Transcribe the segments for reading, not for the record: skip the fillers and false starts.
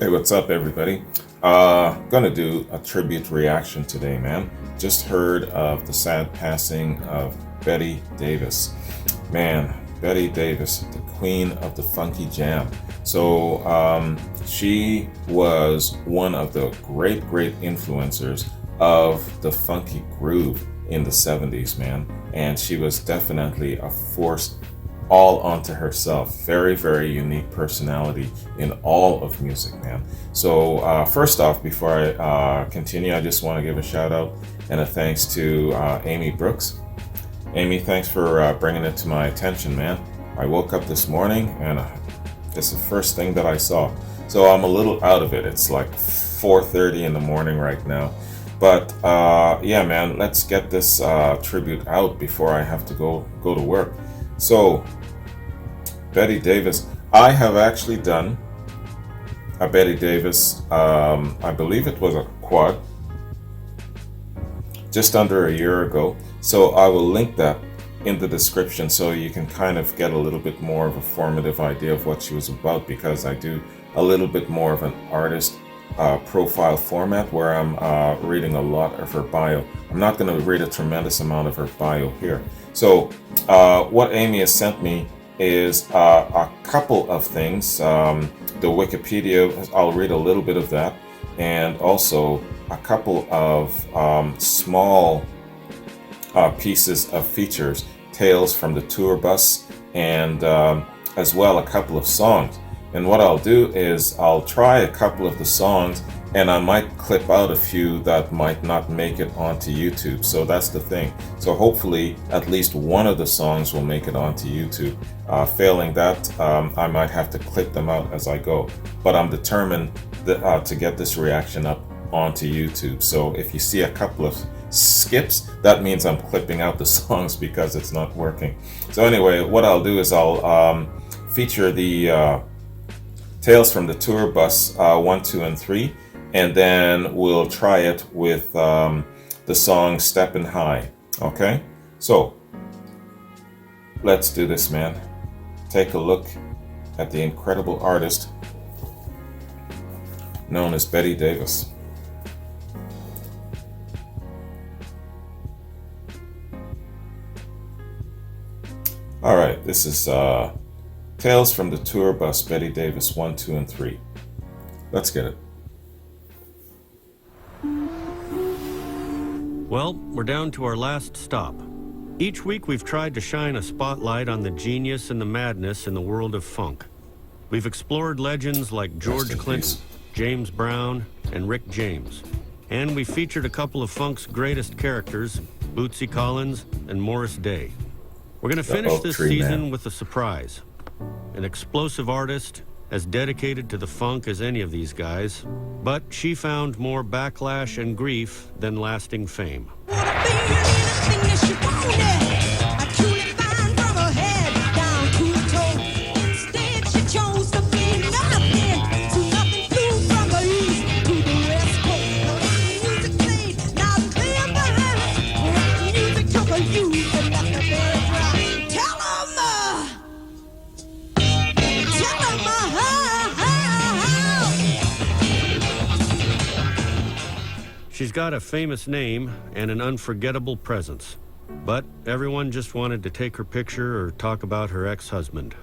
Hey, what's up, everybody? Gonna do a tribute reaction today, man. Just heard of the sad passing of Bette Davis. Man, Bette Davis, the queen of the funky jam. She was one of the great influencers of the funky groove in the 70s, man. And she was definitely a force all onto herself. Very unique personality in all of music, man. First off, before I continue, I just want to give a shout out and a thanks to Amy Brooks. Amy, thanks for bringing it to my attention, man. I woke up this morning and it's the first thing that I saw. So I'm a little out of it. It's like 4:30 in the morning right now. But yeah, man, let's get this tribute out before I have to go to work. So, Bette Davis. I have actually done a Bette Davis, I believe it was a quad, just under a year ago. So I will link that in the description so you can kind of get a little bit more of a formative idea of what she was about, because I do a little bit more of an artist profile format where I'm reading a lot of her bio. I'm not going to read a tremendous amount of her bio here. So what Amy has sent me is a couple of things. The Wikipedia, I'll read a little bit of that, and also a couple of small pieces of features, tales from the tour bus, and as well a couple of songs. And what I'll do is I'll try a couple of the songs, and I might clip out a few that might not make it onto YouTube. So that's the thing. So hopefully at least one of the songs will make it onto YouTube. Failing that, I might have to clip them out as I go. But I'm determined to get this reaction up onto YouTube. So if you see a couple of skips, that means I'm clipping out the songs because it's not working. So anyway, what I'll do is I'll feature the Tales from the Tour Bus 1, 2, and 3, and then we'll try it with the song Steppin' High. Okay, so let's do this, man. Take a look at the incredible artist known as Bette Davis. All right, this is Tales from the Tour Bus, Bette Davis 1, 2, and 3. Let's get it. Well, we're down to our last stop. Each week we've tried to shine a spotlight on the genius and the madness in the world of funk. We've explored legends like George Clinton, James Brown, and Rick James. And we featured a couple of funk's greatest characters, Bootsy Collins and Morris Day. We're going to finish this season with a surprise. An explosive artist, as dedicated to the funk as any of these guys, but she found more backlash and grief than lasting fame. She's got a famous name and an unforgettable presence, but everyone just wanted to take her picture or talk about her ex-husband.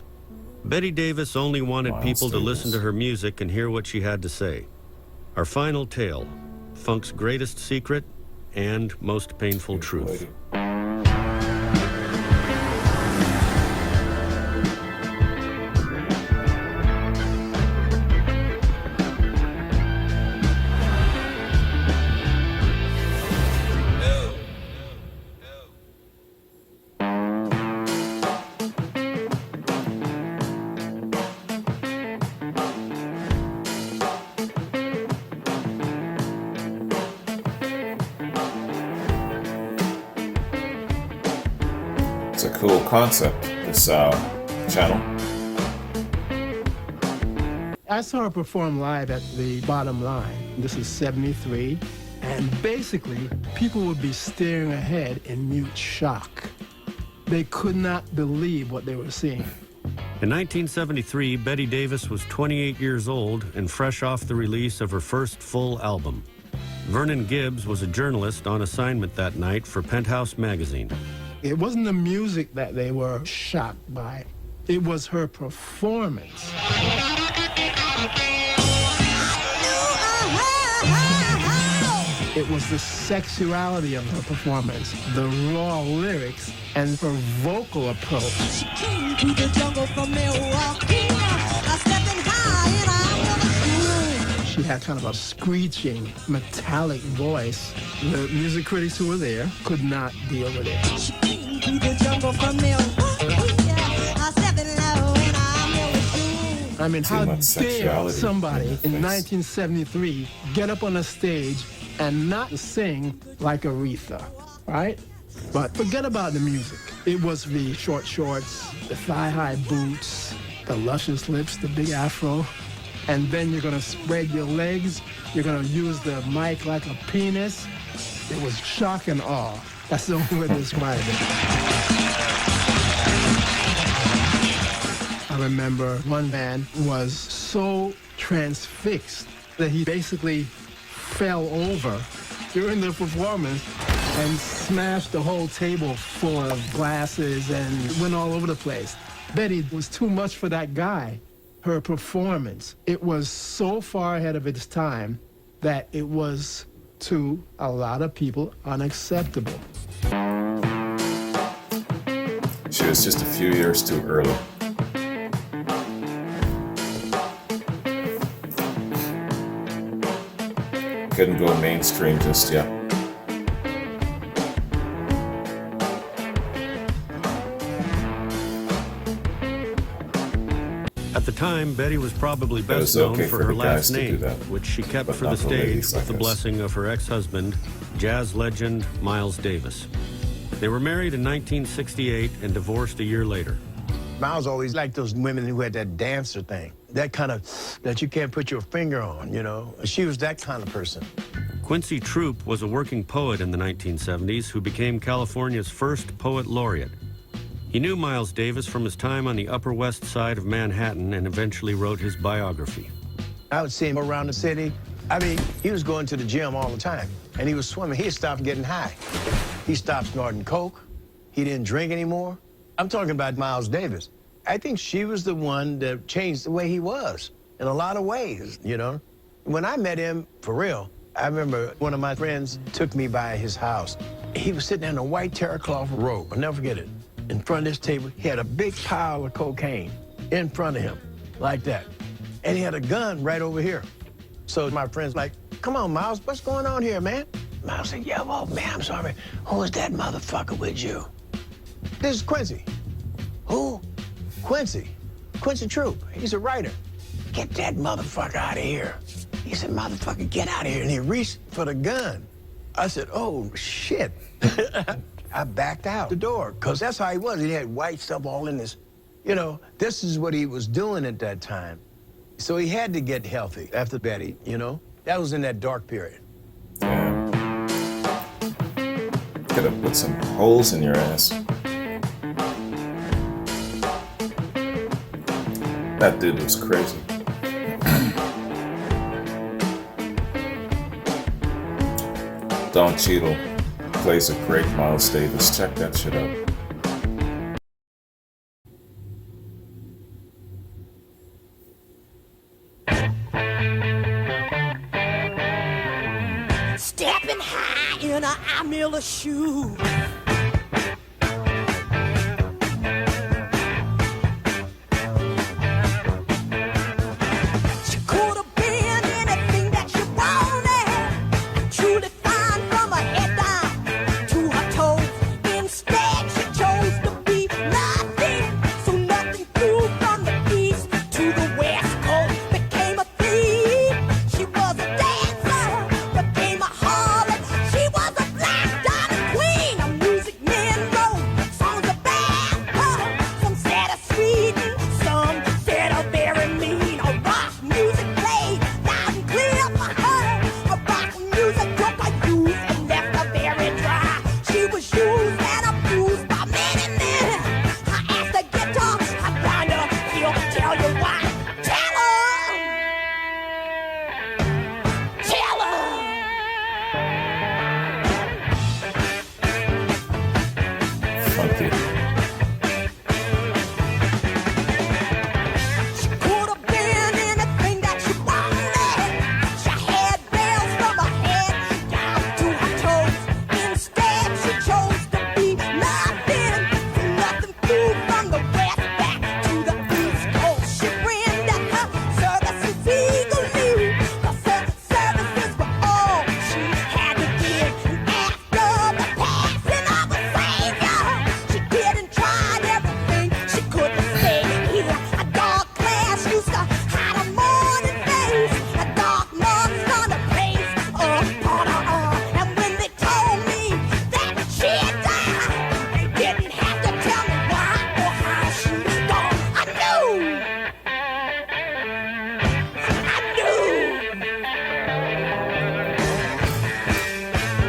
Bette Davis only wanted people to listen to her music and hear what she had to say. Our final tale, funk's greatest secret and most painful truth. It's a cool concept, this channel. I saw her perform live at the Bottom Line. This is 73. And basically, people would be staring ahead in mute shock. They could not believe what they were seeing. In 1973, Bette Davis was 28 years old and fresh off the release of her first full album. Vernon Gibbs was a journalist on assignment that night for Penthouse magazine. It wasn't the music that they were shocked by. It was her performance. It was the sexuality of her performance, the raw lyrics, and her vocal approach. She came to the jungle from Milwaukee, stepping high and I She had kind of a screeching, metallic voice. The music critics who were there could not deal with it. She came to the jungle from Milwaukee, stepping low and I'm I mean, how dare sexuality somebody in in the face. 1973 get up on a stage and not sing like Aretha, right? But forget about the music. It was the short shorts, the thigh-high boots, the luscious lips, the big afro, and then you're gonna spread your legs, you're gonna use the mic like a penis. It was shock and awe. That's the only way to describe it. I remember one man was so transfixed that he basically fell over during the performance and smashed the whole table full of glasses and went all over the place. Bette was too much for that guy. Her performance, it was so far ahead of its time that it was, to a lot of people, unacceptable. She was just a few years too early. Couldn't go mainstream just yet. At the time, Bette was probably It was best known okay for for her the last guys to do name, that, which she kept but for the not the stage ladies, I with the guess. blessing of her ex-husband, jazz legend Miles Davis. They were married in 1968 and divorced a year later. Miles always liked those women who had that dancer thing, that kind of, that you can't put your finger on, you know? She was that kind of person. Quincy Troupe was a working poet in the 1970s who became California's first poet laureate. He knew Miles Davis from his time on the Upper West Side of Manhattan and eventually wrote his biography. I would see him around the city. I mean, he was going to the gym all the time, and he was swimming. He stopped getting high. He stopped snorting coke. He didn't drink anymore. I'm talking about Miles Davis. I think she was the one that changed the way he was in a lot of ways, you know? When I met him, for real, I remember one of my friends took me by his house. He was sitting in a white terracloth robe, I'll never forget it. In front of this table, he had a big pile of cocaine in front of him, like that. And he had a gun right over here. So my friend's like, come on, Miles, what's going on here, man? Miles said, yeah, well, man, I'm sorry. Who is that motherfucker with you? This is Quincy. Who? Quincy. Quincy Troupe. He's a writer. Get that motherfucker out of here. He said, motherfucker, get out of here. And he reached for the gun. I said, oh, shit. I backed out the door, because that's how he was. He had white stuff all in his, you know, this is what he was doing at that time. So he had to get healthy after Bette, you know? That was in that dark period. Yeah. Could have put some holes in your ass. That dude was crazy. Don Cheadle plays a great Miles Davis. Check that shit out. stepping high in a I-Miller shoe. She could have been anything that you wanted. Truly fine from her head down to her toes. Instead, she chose to be nothing. So nothing flew from the east to the west coast. Became a thief. She was a dancer. Became a harlot. She was a black diamond queen. I'm losing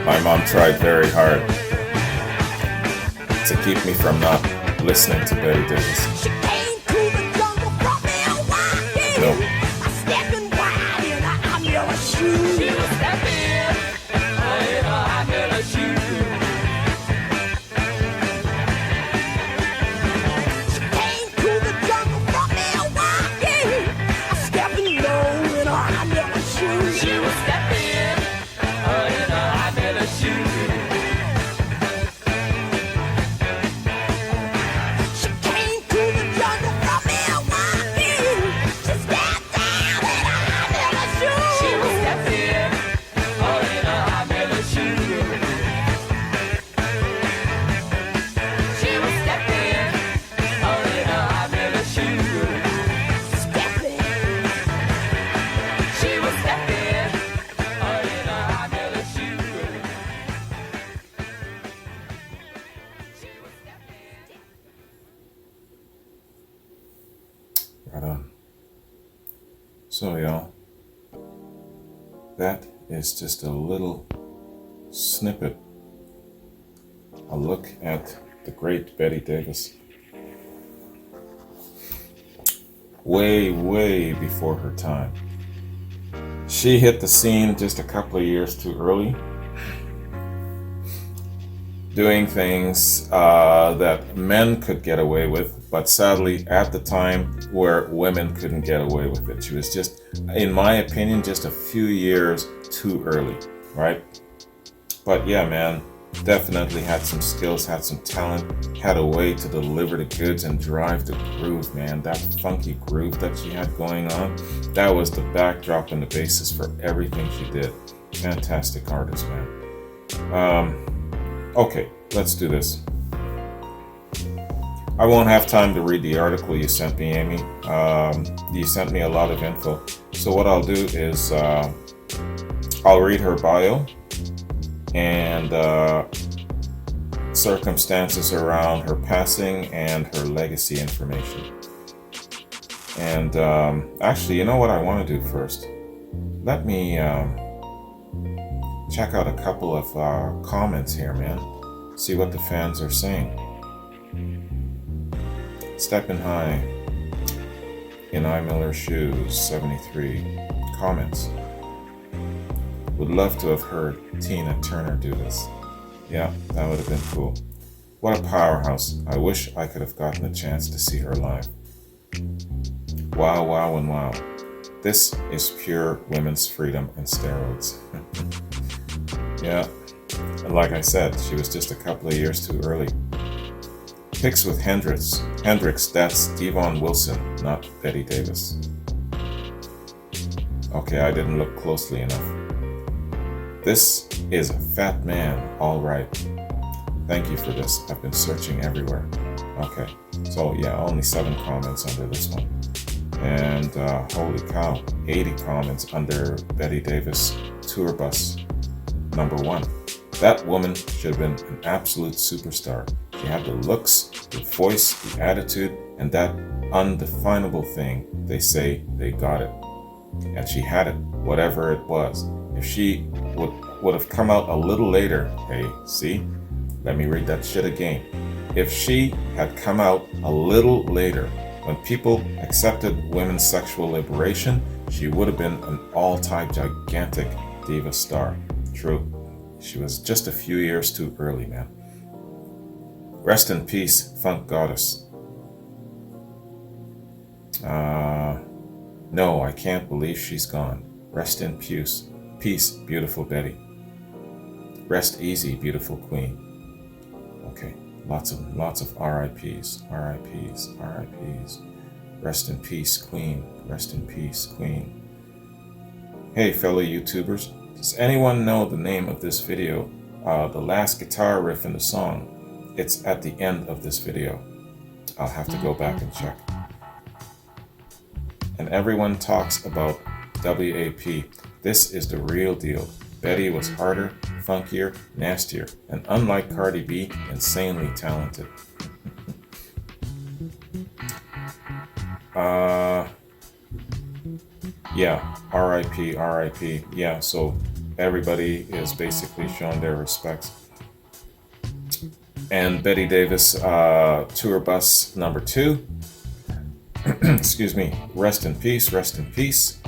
My mom tried very hard to keep me from not listening to Betty Davis. She came to the jungle from Milwaukee. No. I stepping wide in a high mirror shoe. She was stepping in a high mirror shoe. She came to the jungle from Milwaukee. I stepping low in a high mirror shoe. She was stepping in a high mirror shoe. She came to the jungle from Milwaukee. She stepped down in a high mirror shoe. She was stepping in a high mirror shoe. She was stepping in a high mirror shoe. Stepping. She was stepping in a high mirror shoe. Right on. So, y'all, that is just a little snippet, a look at the great Betty Davis. Way, way before her time. She hit the scene just a couple of years too early, doing things that men could get away with, but sadly at the time where women couldn't get away with it. She was just, in my opinion, just a few years too early, right? But yeah, man, definitely had some skills, had some talent, had a way to deliver the goods and drive the groove, man. That funky groove that she had going on, that was the backdrop and the basis for everything she did. Fantastic artist, man. Okay, let's do this. I won't have time to read the article you sent me, Amy. You sent me a lot of info. So what I'll do is I'll read her bio and circumstances around her passing and her legacy information. And actually, you know what I want to do first? Let me check out a couple of comments here, man. See what the fans are saying. Stepping high in I. Miller Shoes 73 comments. Would love to have heard Tina Turner do this. Yeah, that would have been cool. What a powerhouse. I wish I could have gotten a chance to see her live. Wow, wow, and wow. This is pure women's freedom and steroids. Yeah, and like I said, she was just a couple of years too early. Pics with Hendrix, that's Devon Wilson, not Betty Davis. Okay, I didn't look closely enough. This is a fat man, all right. Thank you for this. I've been searching everywhere. Okay, so yeah, only 7 comments under this one. And holy cow, 80 comments under Betty Davis Tour Bus #1. That woman should have been an absolute superstar. She had the looks, the voice, the attitude, and that undefinable thing. They say they got it. And she had it, whatever it was. If she would have come out a little later, hey, see? Let me read that shit again. If she had come out a little later, when people accepted women's sexual liberation, she would have been an all-time gigantic diva star. True. She was just a few years too early, man. Rest in peace, funk goddess. No, I can't believe she's gone. Rest in peace, beautiful Betty. Rest easy, beautiful queen. Okay, lots of R.I.Ps, R.I.Ps, R.I.Ps. Rest in peace, queen. Rest in peace, queen. Hey, fellow YouTubers. Does anyone know the name of this video? The last guitar riff in the song. It's at the end of this video. I'll have to go back and check. And everyone talks about W.A.P. This is the real deal. Betty was harder, funkier, nastier, and unlike Cardi B, insanely talented. Yeah, R.I.P., R.I.P. Yeah, so everybody is basically showing their respects. And Betty Davis, tour bus number 2. Excuse me. Rest in peace, rest in peace.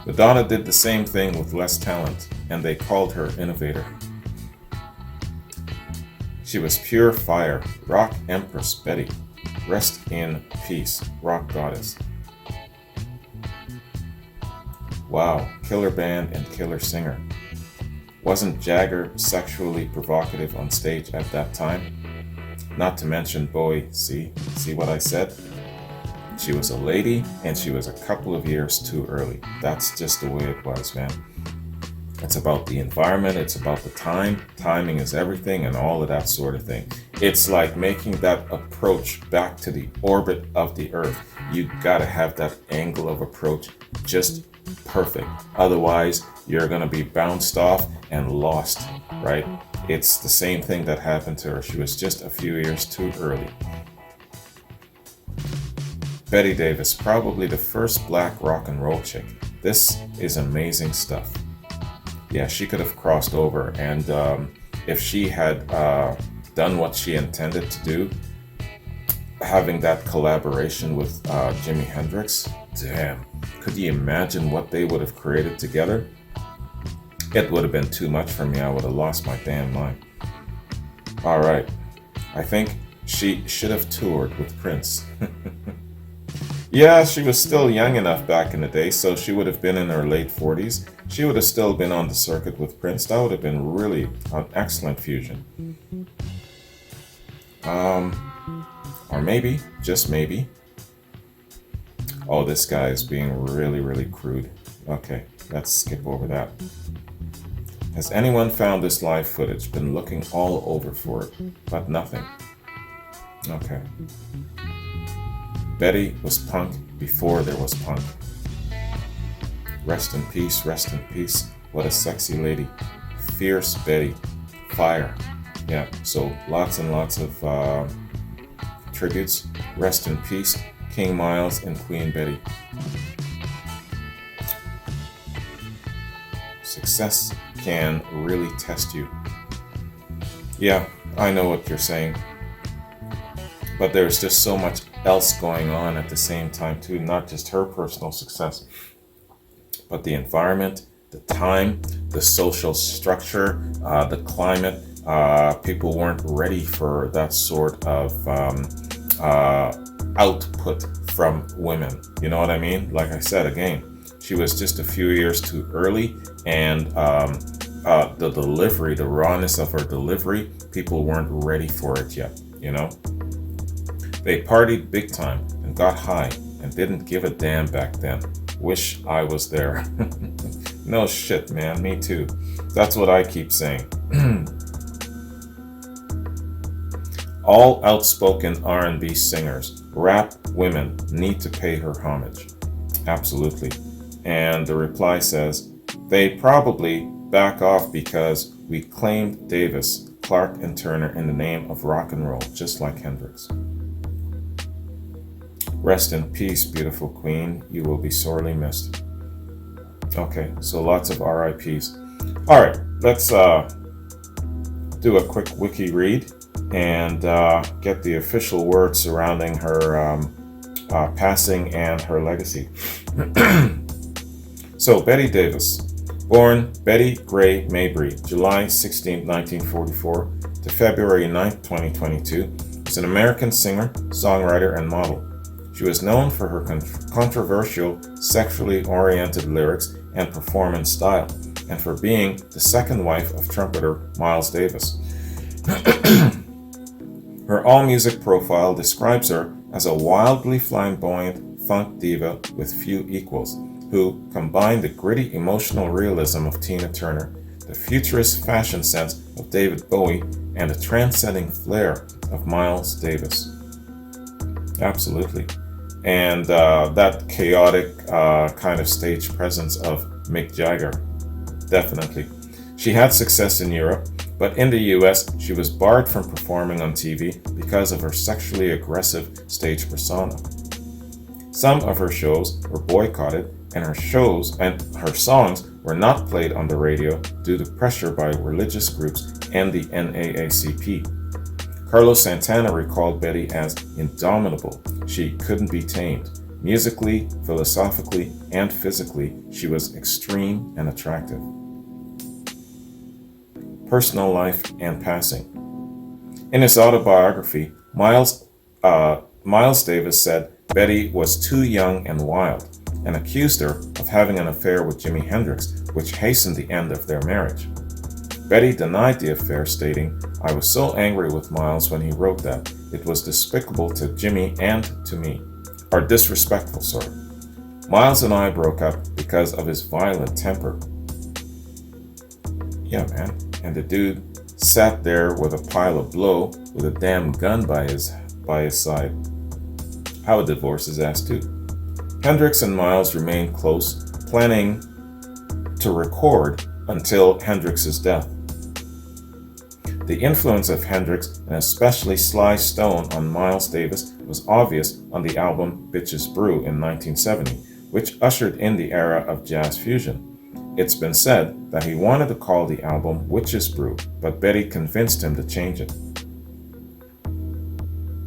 Madonna did the same thing with less talent, and they called her innovator. She was pure fire, rock empress Betty. Rest in peace, rock goddess. Wow, killer band and killer singer. Wasn't Jagger sexually provocative on stage at that time? Not to mention Bowie, see what I said? She was a lady, and she was a couple of years too early. That's just the way it was, man. It's about the environment, it's about the time. Timing is everything, and all of that sort of thing. It's like making that approach back to the orbit of the Earth. You gotta have that angle of approach just perfect. Otherwise, you're gonna be bounced off and lost, right? It's the same thing that happened to her. She was just a few years too early. Betty Davis, probably the first black rock and roll chick. This is amazing stuff. Yeah, she could have crossed over, and if she had done what she intended to do, having that collaboration with Jimi Hendrix, damn, could you imagine what they would have created together? It would have been too much for me. I would have lost my damn mind. All right, I think she should have toured with Prince. Yeah, she was still young enough back in the day, so she would have been in her late 40s. She would have still been on the circuit with Prince. That would have been really an excellent fusion. Or maybe, just maybe. Oh, this guy is being really, really crude. Okay, let's skip over that. Has anyone found this live footage? Been looking all over for it, but nothing. Okay. Betty was punk before there was punk. Rest in peace, rest in peace. What a sexy lady. Fierce Betty. Fire. Yeah, so lots and lots of tributes. Rest in peace, King Miles and Queen Betty. Success can really test you. Yeah, I know what you're saying. But there's just so much else going on at the same time too, not just her personal success, but the environment, the time, the social structure, the climate. People weren't ready for that sort of output from women. You know what I mean? Like I said, again, she was just a few years too early, and the delivery, the rawness of her delivery, people weren't ready for it yet, you know? They partied big time and got high and didn't give a damn back then. Wish I was there. No shit, man. Me too. That's what I keep saying. All outspoken R&B singers, rap women need to pay her homage. Absolutely. And the reply says, they probably back off because we claimed Davis, Clark, and Turner in the name of rock and roll, just like Hendrix. Rest in peace, beautiful queen. You will be sorely missed. Okay, so lots of R.I.Ps. All right, let's do a quick wiki read and get the official words surrounding her passing and her legacy. So, Betty Davis, born Betty Gray Mabry, July 16, 1944 to February 9, 2022, is an American singer, songwriter, and model. She was known for her controversial, sexually oriented lyrics and performance style, and for being the second wife of trumpeter Miles Davis. Her all-music profile describes her as a wildly flamboyant funk diva with few equals, who combined the gritty emotional realism of Tina Turner, the futurist fashion sense of David Bowie, and the transcending flair of Miles Davis. Absolutely. And that chaotic kind of stage presence of Mick Jagger. Definitely. She had success in Europe, but in the US, she was barred from performing on TV because of her sexually aggressive stage persona. Some of her shows were boycotted, and her songs were not played on the radio due to pressure by religious groups and the NAACP. Carlos Santana recalled Bette as indomitable. She couldn't be tamed. Musically, philosophically, and physically, she was extreme and attractive. Personal life and passing. In his autobiography, Miles Davis said Bette was too young and wild, and accused her of having an affair with Jimi Hendrix, which hastened the end of their marriage. Bette denied the affair, stating, "I was so angry with Miles when he wrote that. It was despicable to Jimmy and to me. Or disrespectful, sorry. Miles and I broke up because of his violent temper." Yeah, man. And the dude sat there with a pile of blow with a damn gun by his side. I would divorce his ass too. Hendrix and Miles remained close, planning to record until Hendrix's death. The influence of Hendrix, and especially Sly Stone, on Miles Davis was obvious on the album Bitches Brew in 1970, which ushered in the era of jazz fusion. It's been said that he wanted to call the album Witches Brew, but Bette convinced him to change it.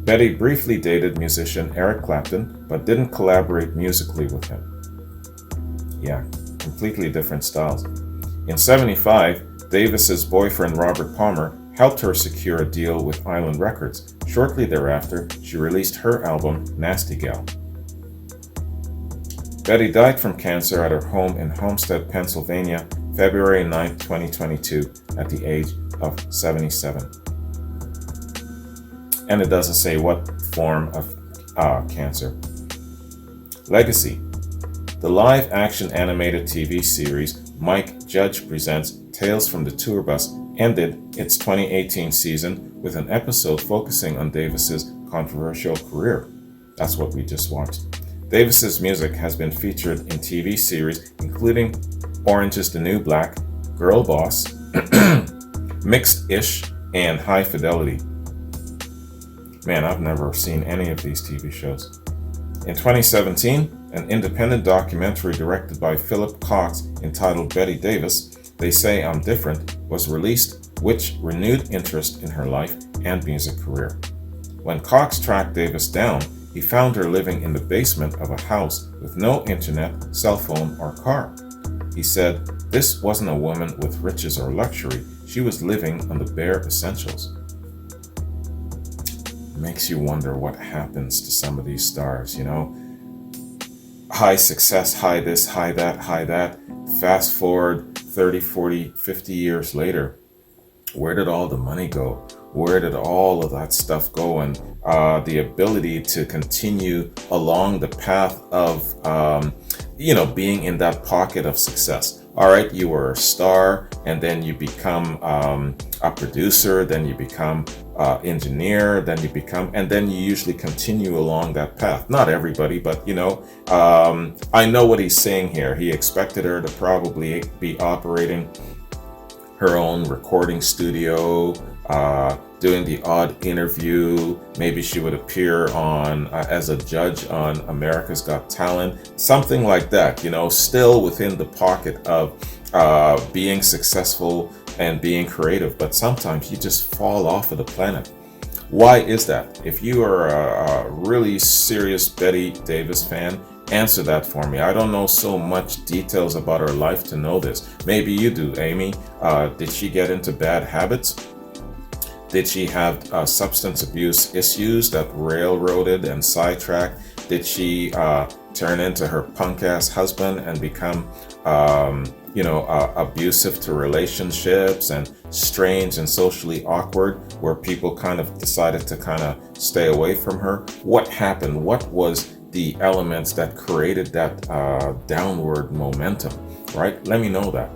Bette briefly dated musician Eric Clapton, but didn't collaborate musically with him. Yeah, completely different styles. In '75, Davis's boyfriend Robert Palmer helped her secure a deal with Island Records. Shortly thereafter, she released her album Nasty Gal. Bette died from cancer at her home in Homestead, Pennsylvania, February 9, 2022, at the age of 77. And it doesn't say what form of cancer. Legacy. The live-action animated TV series Mike Judge Presents Tales from the Tour Bus ended its 2018 season with an episode focusing on Davis's controversial career. That's what we just watched. Davis's music has been featured in TV series including Orange is the New Black, Girl Boss, Mixed-ish, and High Fidelity. Man, I've never seen any of these TV shows. In 2017, an independent documentary directed by Philip Cox entitled Bette Davis, They Say I'm Different, was released, which renewed interest in her life and music career. When Cox tracked Davis down, he found her living in the basement of a house with no internet, cell phone, or car. He said, "This wasn't a woman with riches or luxury. She was living on the bare essentials." Makes you wonder what happens to some of these stars, you know? High success, high this, high that. Fast forward 30, 40, 50 years later. Where did all the money go? Where did all of that stuff go? And the ability to continue along the path of, being in that pocket of success. All right, you were a star, and then you become a producer, then you become engineer, then you usually continue along that path. Not everybody, but I know what he's saying here. He expected her to probably be operating her own recording studio, doing the odd interview. Maybe she would appear on as a judge on America's Got Talent, something like that, still within the pocket of being successful and being creative. But sometimes you just fall off of the planet. Why is that? If you are a really serious Bette Davis fan, answer that for me. I don't know so much details about her life to know this. Maybe you do, Amy. Did she get into bad habits? Did she have substance abuse issues that railroaded and sidetracked? Did she turn into her punk-ass husband and become, abusive to relationships and strange and socially awkward, where people kind of decided to kind of stay away from her? What happened? What was the elements that created that downward momentum, right? Let me know that.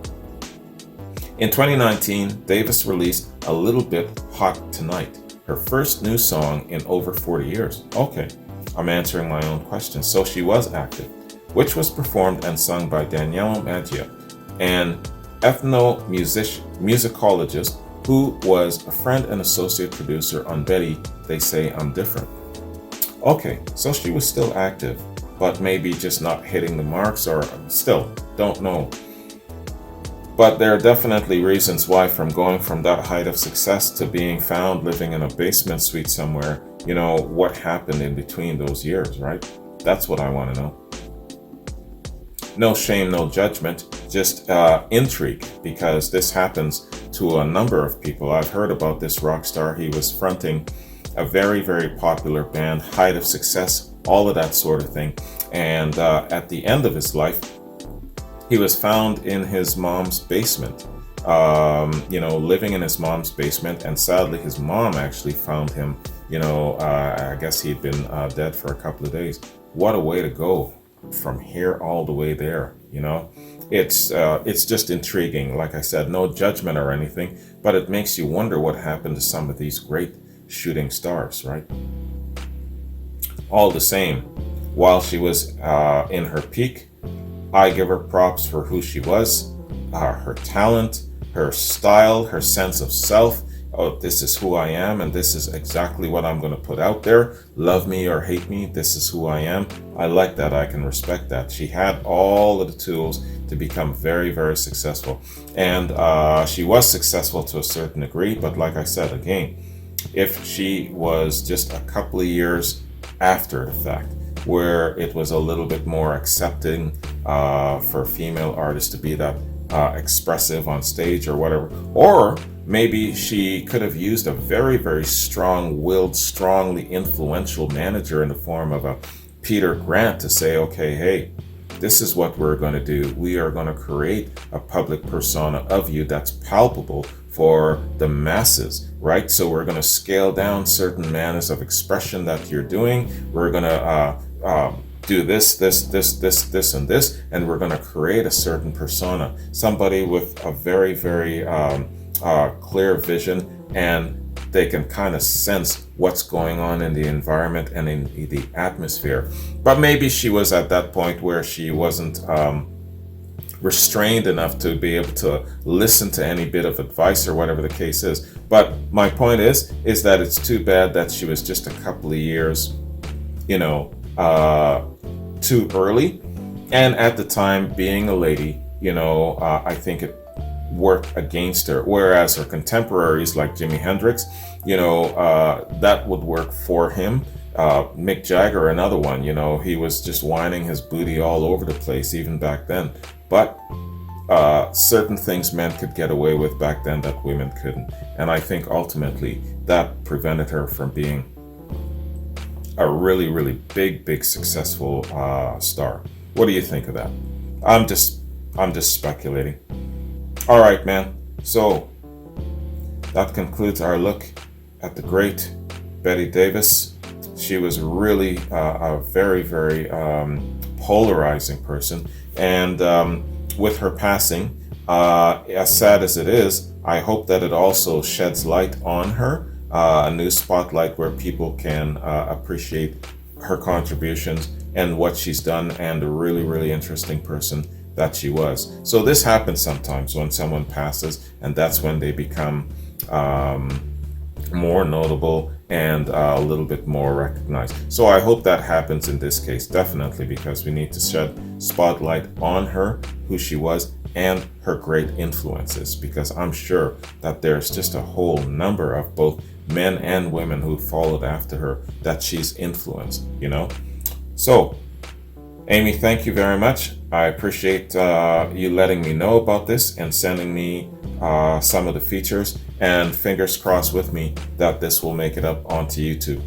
In 2019, Davis released A Little Bit Hot Tonight, her first new song in over 40 years. Okay, I'm answering my own question. So she was active, which was performed and sung by Daniela Magia, an ethnomusicologist who was a friend and associate producer on Bette, They Say I'm Different. Okay, so she was still active, but maybe just not hitting the marks, or still, don't know. But there are definitely reasons why, from going from that height of success to being found living in a basement suite somewhere, what happened in between those years, right? That's what I want to know. No shame, no judgment, just intrigue, because this happens to a number of people. I've heard about this rock star. He was fronting a very, very popular band, height of success, all of that sort of thing. And at the end of his life, he was found in his mom's basement, living in his mom's basement. And sadly, his mom actually found him, I guess he'd been dead for a couple of days. What a way to go from here all the way there. It's just intriguing. Like I said, no judgment or anything, but it makes you wonder what happened to some of these great shooting stars, right? All the same, while she was in her peak, I give her props for who she was, her talent, her style, her sense of self. Oh, this is who I am, and this is exactly what I'm going to put out there. Love me or hate me, this is who I am. I like that. I can respect that. She had all of the tools to become very, very successful. And she was successful to a certain degree. But like I said, again, if she was just a couple of years after the fact, where it was a little bit more accepting for female artists to be that expressive on stage or whatever, or maybe she could have used a very, very strong-willed, strongly influential manager in the form of a Peter Grant to say, okay, hey, this is what we're going to do. We are going to create a public persona of you that's palpable for the masses, right? So we're going to scale down certain manners of expression that you're doing. We're going to do this, and this, and we're going to create a certain persona, somebody with a very, very clear vision, and they can kind of sense what's going on in the environment and in the atmosphere. But maybe she was at that point where she wasn't restrained enough to be able to listen to any bit of advice or whatever the case is. But my point is that it's too bad that she was just a couple of years, too early. And at the time, being a lady, I think it worked against her. Whereas her contemporaries like Jimi Hendrix, that would work for him. Mick Jagger, another one, he was just whining his booty all over the place even back then. But certain things men could get away with back then that women couldn't. And I think ultimately that prevented her from being a really, really big successful star. What do you think of that? I'm just speculating. All right, man. So that concludes our look at the great Bette Davis. She was really a very, very polarizing person. And with her passing, as sad as it is, I hope that it also sheds light on her, a new spotlight where people can appreciate her contributions and what she's done, and a really, really interesting person that she was. So this happens sometimes when someone passes, and that's when they become more notable and a little bit more recognized. So I hope that happens in this case, definitely, because we need to shed spotlight on her, who she was, and her great influences, because I'm sure that there's just a whole number of both men and women who followed after her that she's influenced, So, Amy, thank you very much. I appreciate you letting me know about this and sending me some of the features, and fingers crossed with me that this will make it up onto YouTube.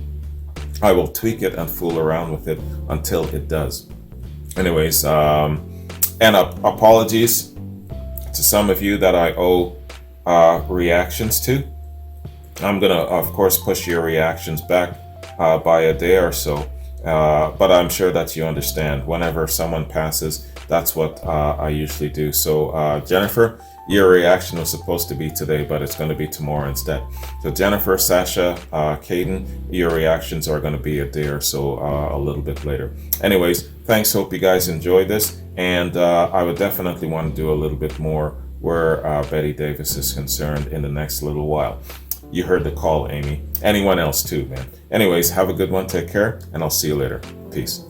I will tweak it and fool around with it until it does. Anyways, and apologies to some of you that I owe reactions to. I'm gonna, of course, push your reactions back by a day or so. But I'm sure that you understand. Whenever someone passes, that's what I usually do. So Jennifer, your reaction was supposed to be today, but it's going to be tomorrow instead. So Jennifer, Sasha, Caden, your reactions are going to be a day or so a little bit later. Anyways, thanks. Hope you guys enjoyed this. And I would definitely want to do a little bit more where Bette Davis is concerned in the next little while. You heard the call, Amy. Anyone else too, man. Anyways, have a good one. Take care, and I'll see you later. Peace.